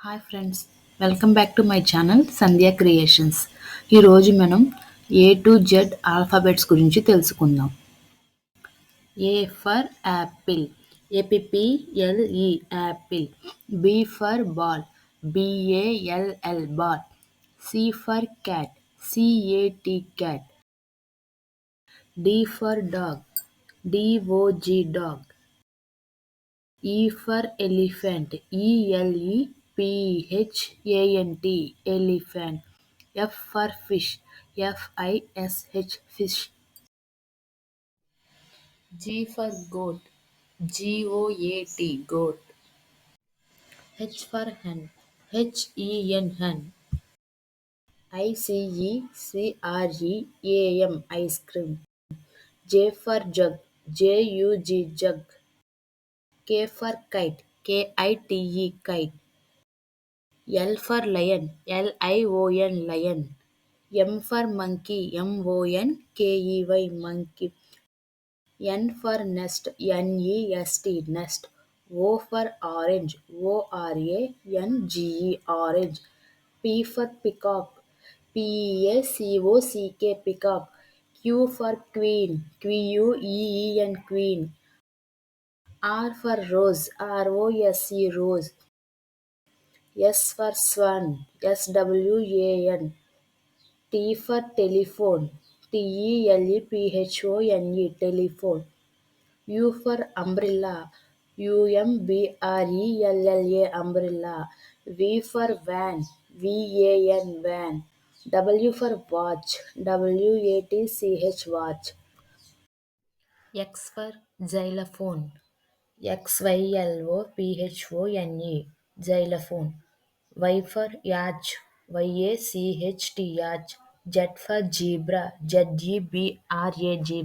Hi friends, welcome back to my channel Sandhya creations. ఈరోజు మనం A to Z alphabets గురించి తెలుసుకుందాం. A for apple, A P P L E apple. B for ball, B A L L ball. C for cat, C A T cat. D for dog, D O G dog. E for elephant, ELEPHANT, elephant. F for fish, FISH, fish. G for goat, GOAT, goat. H for hen, HEN, hen. ICECREAM, ice cream. J for jug, JUG, jug. K for kite, KITE, kite. L for lion, LION, lion. M for monkey, MONKEY, monkey. N for nest, NEST, nest. O for orange, ORANGE, orange. P for peacock, PEACOCK, peacock. Q for queen, QUEEN, queen. R for rose, ROSE, rose. S for swan, SWAN. T for telephone, TELEPHONE, telephone. U for umbrella, UMBRELLA, umbrella. V for van, VAN, van. W for watch, WATCH, watch. X for xylophone, XYLOPHONE, xylophone. Y for yacht, YACHT, yacht. Z for zebra, ZEBRA, zebra.